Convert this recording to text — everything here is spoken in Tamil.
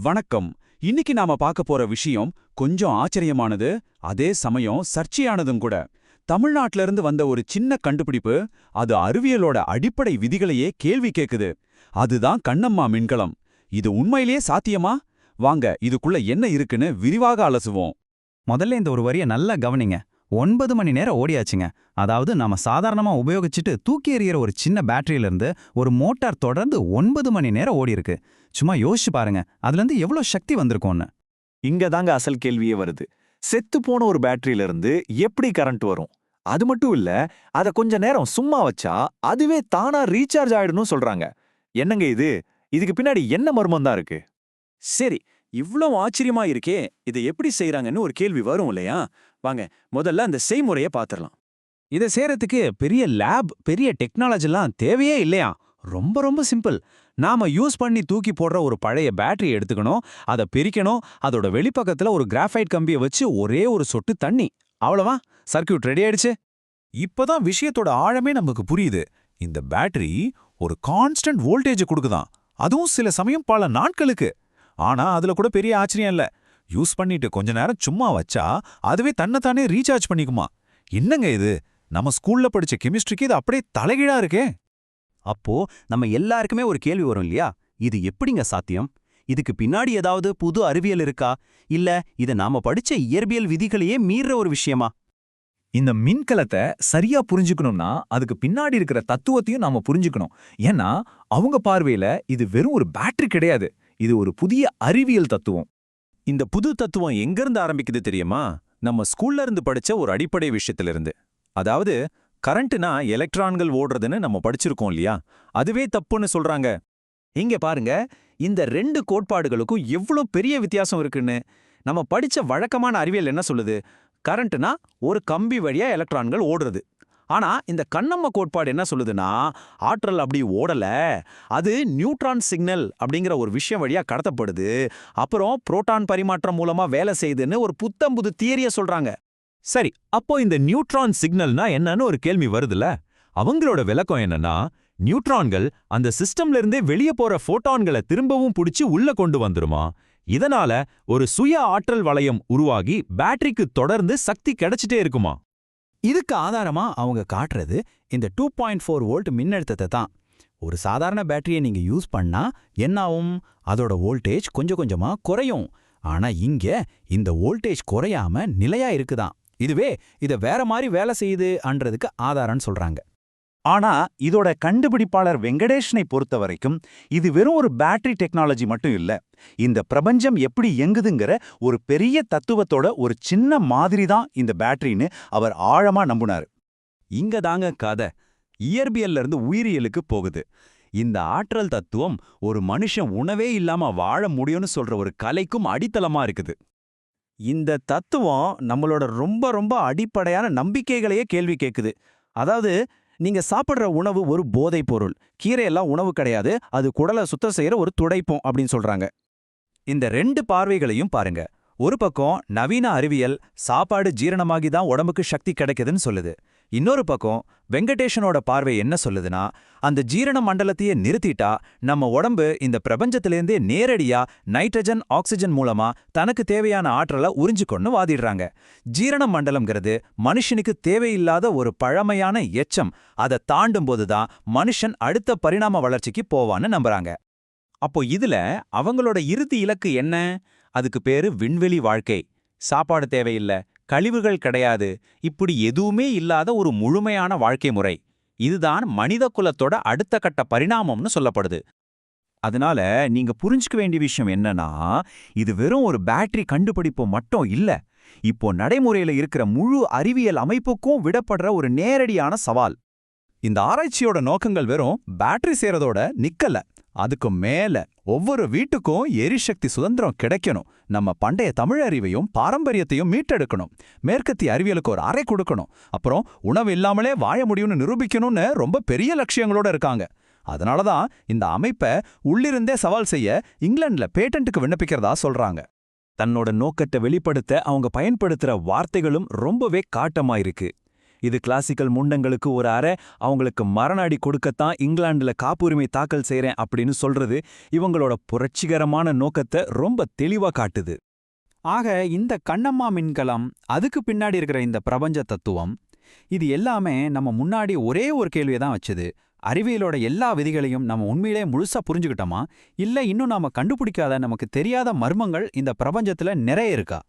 வணக்கம். இன்னைக்கு நாம பார்க்க போற விஷயம் கொஞ்சம் ஆச்சரியமானது, அதே சமயம் சர்ச்சையானதும் கூட. தமிழ்நாட்டுல இருந்து வந்த ஒரு சின்ன கண்டுபிடிப்பு, அது அறிவியலோட அடிப்படை விதிகளையே கேள்வி கேக்குது. அதுதான் கண்ணம்மா மின்கலம். இது உண்மையிலேயே சாத்தியமா? வாங்க இதுக்குள்ள என்ன இருக்குன்னு விரிவாக அலசுவோம். முதல்ல இந்த ஒரு வரிய நல்லா கவனிங்க. 9 மணி நேரம் ஓடியாச்சுங்க. அதாவது நாம சாதாரணமா உபயோகிச்சுட்டு தூக்கி எறிகிற ஒரு சின்ன பேட்டரியில இருந்து ஒரு மோட்டார் தொடர்ந்து 9 மணி நேரம் ஓடி இருக்கு. சும்மா யோசிச்சு பாருங்க, அதுல இருந்து எவ்வளவு சக்தி வந்திருக்கும்னு. இங்க தாங்க அசல் கேள்வியே வருது. செத்து போன ஒரு பேட்டரியில இருந்து எப்படி கரண்ட் வரும்? அது மட்டும் இல்ல, அத கொஞ்ச நேரம் சும்மா வச்சா அதுவே தானா ரீசார்ஜ் ஆயிடும்னு சொல்றாங்க. என்னங்க இது? இதுக்கு பின்னாடி என்ன மர்மம் தான் இருக்கு? சரி, இவ்ளோ ஆச்சரியமா இருக்கே, இதை எப்படி செய்றாங்கன்னு ஒரு கேள்வி வரும் இல்லையா? வாங்க முதல்ல அந்த செய்முறையை பாத்திரலாம். இதை செய்யறதுக்கு பெரிய லேப், பெரிய டெக்னாலஜிலாம் தேவையே இல்லையா? ரொம்ப ரொம்ப சிம்பிள். நாம யூஸ் பண்ணி தூக்கி போடுற ஒரு பழைய பேட்டரி எடுத்துக்கணும், அதை பிரிக்கணும், அதோட வெளிப்பக்கத்துல ஒரு கிராஃபைட் கம்பியை வச்சு ஒரே ஒரு சொட்டு தண்ணி. அவ்வளவா, சர்க்யூட் ரெடி ஆயிடுச்சு. இப்பதான் விஷயத்தோட ஆழமே நமக்கு புரியுது. இந்த பேட்டரி ஒரு கான்ஸ்டன்ட் வோல்டேஜ் கொடுக்குதாம், அதுவும் சில சமயம் பல நாட்களுக்கு. ஆனா அதுல கூட பெரிய ஆச்சரியம் இல்ல. யூஸ் பண்ணிட்டு கொஞ்ச நேரம் சும்மா வச்சா அதுவே தன்னைத்தானே ரீசார்ஜ் பண்ணிக்குமா. என்னங்க இது? நம்ம ஸ்கூல்ல படிச்ச கெமிஸ்ட்ரிக்கு இது அப்படியே தலைகீழா இருக்கே. அப்போ நம்ம எல்லாருக்குமே ஒரு கேள்வி வரும் இல்லையா? இது எப்படிங்க சாத்தியம்? இதுக்கு பின்னாடி ஏதாவது புது அறிவியல் இருக்கா? இல்ல இது நாம படிச்ச இயற்பியல் விதிகளையே மீற ஒரு விஷயமா? இந்த மின்கலத்தை சரியா புரிஞ்சுக்கணும்னா அதுக்கு பின்னாடி இருக்கிற தத்துவத்தையும் நாம புரிஞ்சுக்கணும். ஏன்னா அவங்க பார்வையில இது வெறும் ஒரு பேட்டரி கிடையாது, இது ஒரு புதிய அறிவியல் தத்துவம். இந்த புது தத்துவம் எங்கிருந்து ஆரம்பிக்குது தெரியுமா? நம்ம ஸ்கூல்ல இருந்து படிச்ச ஒரு அடிப்படை விஷயத்திலிருந்து. அதாவது கரண்ட்னா எலக்ட்ரான்கள் ஓடுறதுன்னு நம்ம படிச்சிருக்கோம் இல்லையா? அதுவே தப்புன்னு சொல்றாங்க. இங்க பாருங்க, இந்த ரெண்டு கோட்பாடுகளுக்கும் எவ்வளோ பெரிய வித்தியாசம் இருக்குன்னு. நம்ம படிச்ச வழக்கமான அறிவியல் என்ன சொல்லுது? கரண்ட்னா ஒரு கம்பி வழியா எலக்ட்ரான்கள் ஓடுறது. ஆனா இந்த கண்ணம்மா கோட்பாடு என்ன சொல்லுதுன்னா, ஆற்றல் அப்படி ஓடல, அது நியூட்ரான் சிக்னல் அப்படிங்கிற ஒரு விஷயம் வழியா கடத்தப்படுது, அப்புறம் புரோட்டான் பரிமாற்றம் மூலமா வேலை செய்யுதுன்னு ஒரு புத்தம்புது தியரிய சொல்றாங்க. சரி, அப்போ இந்த நியூட்ரான் சிக்னல்னா என்னன்னு ஒரு கேள்வி வருதுல. அவங்களோட விளக்கம் என்னன்னா, நியூட்ரான்கள் அந்த சிஸ்டம்ல இருந்தே வெளியே போற போட்டான்களை திரும்பவும் புடிச்சு உள்ள கொண்டு வந்துருமா. இதனால ஒரு சுய ஆற்றல் வளையம் உருவாகி பேட்டரிக்கு தொடர்ந்து சக்தி கிடைச்சிட்டே இருக்குமா. இதுக்கு ஆதாரமா அவங்க காட்டுறது இந்த 2.4 வோல்ட் மின்னழுத்தத்தை தான். ஒரு சாதாரண பேட்டரியை நீங்க யூஸ் பண்ணா என்னாகும்? அதோட வோல்டேஜ் கொஞ்சம் கொஞ்சமா குறையும். ஆனா இங்க இந்த வோல்டேஜ் குறையாம நிலையா இருக்குதான். இதுவே இத வேற மாதிரி வேலை செய்யுதுன்றதுக்கு ஆதாரம்னு சொல்றாங்க. ஆனா இதோட கண்டுபிடிப்பாளர் வெங்கடேஷனை பொறுத்த வரைக்கும் இது வெறும் ஒரு பேட்டரி டெக்னாலஜி மட்டும் இல்ல, இந்த பிரபஞ்சம் எப்படி இயங்குதுங்கிற ஒரு பெரிய தத்துவத்தோட ஒரு சின்ன மாதிரி தான் இந்த பேட்டரின்னு அவர் ஆழமா நம்புனாரு. இங்க தாங்க கதை இயற்பியல்ல இருந்து உயிரியலுக்கு போகுது. இந்த ஆற்றல் தத்துவம் ஒரு மனுஷன் உணவே இல்லாம வாழ முடியும்னு சொல்ற ஒரு கலைக்கும் அடித்தளமா இருக்குது. இந்த தத்துவம் நம்மளோட ரொம்ப ரொம்ப அடிப்படையான நம்பிக்கைகளையே கேள்வி கேட்குது. அதாவது நீங்க சாப்பிட்ற உணவு ஒரு போதைப் பொருள், கீரையெல்லாம் உணவு கிடையாது, அது குடலை சுத்தம் செய்யற ஒரு துடைப்பம் அப்படின்னு சொல்றாங்க. இந்த ரெண்டு பார்வைகளையும் பாருங்க. ஒரு பக்கம் நவீன அறிவியல் சாப்பாடு ஜீரணமாகி தான் உடம்புக்கு சக்தி கிடைக்குதுன்னு சொல்லுது. இன்னொரு பக்கம் வெங்கடேஷனோட பார்வை என்ன சொல்லுதுன்னா, அந்த ஜீரண மண்டலத்தையே நிறுத்திட்டா நம்ம உடம்பு இந்த பிரபஞ்சத்திலேருந்தே நேரடியா நைட்ரஜன் ஆக்சிஜன் மூலமா தனக்கு தேவையான ஆற்றலை உறிஞ்சிக்கொண்டு வாதிடுறாங்க. ஜீரண மண்டலம்ங்கிறது மனுஷனுக்கு தேவையில்லாத ஒரு பழமையான எச்சம். அதை தாண்டும் போதுதான் மனுஷன் அடுத்த பரிணாம வளர்ச்சிக்கு போவான்னு நம்புறாங்க. அப்போ இதுல அவங்களோட இறுதி இலக்கு என்ன? அதுக்கு பேரு விண்வெளி வாழ்க்கை. சாப்பாடு தேவையில்ல, கழிவுகள் கிடையாது, இப்படி எதுவுமே இல்லாத ஒரு முழுமையான வாழ்க்கை முறை. இதுதான் மனித குலத்தோட அடுத்த கட்ட பரிணாமம்னு சொல்லப்படுது. அதனால நீங்க புரிஞ்சுக்க வேண்டிய விஷயம் என்னன்னா, இது வெறும் ஒரு பேட்டரி கண்டுபிடிப்பு மட்டும் இல்ல, இப்போ நடைமுறையில இருக்கிற முழு அறிவியல் அமைப்புக்கும் விடப்படுற ஒரு நேரடியான சவால். இந்த ஆராய்ச்சியோட நோக்கங்கள் வெறும் பேட்டரி செய்யறதோட நிக்கல. அதுக்கு மேல ஒவ்வொரு வீட்டுக்கும் எரிசக்தி சுதந்திரம் கிடைக்கணும், நம்ம பண்டைய தமிழ் அறிவையும் பாரம்பரியத்தையும் மீட்டெடுக்கணும், மேற்கத்திய அறிவியலுக்கு ஒரு அறை கொடுக்கணும், அப்புறம் உணவு இல்லாமலே வாழ முடியும்னு நிரூபிக்கணும்னு ரொம்ப பெரிய லட்சியங்களோட இருக்காங்க. அதனாலதான் இந்த அமைப்பை உள்ளிருந்தே சவால் செய்ய இங்கிலாந்துல பேட்டன்ட்டுக்கு விண்ணப்பிக்கிறதா சொல்றாங்க. தன்னோட நோக்கத்தை வெளிப்படுத்த அவங்க பயன்படுத்துற வார்த்தைகளும் ரொம்பவே காட்டமாயிருக்கு. இது கிளாசிக்கல் முண்டங்களுக்கு ஒரு அறை, அவங்களுக்கு மரண அடி கொடுக்கத்தான் இங்கிலாந்துல காப்புரிமை தாக்கல் செய்றேன் அப்படின்னு சொல்றது இவங்களோட புரட்சிகரமான நோக்கத்தை ரொம்ப தெளிவா காட்டுது. ஆக இந்த கண்ணம்மா மின்கலம், அதுக்கு பின்னாடி இருக்கிற இந்த பிரபஞ்ச தத்துவம், இது எல்லாமே நம்ம முன்னாடி ஒரே ஒரு கேள்வியை தான் வச்சுது. அறிவியலோட எல்லா விதிகளையும் நம்ம உண்மையிலே முழுசா புரிஞ்சுக்கிட்டோமா, இல்ல இன்னும் நாம கண்டுபிடிக்காத நமக்கு தெரியாத மர்மங்கள் இந்த பிரபஞ்சத்துல நிறைய இருக்கா?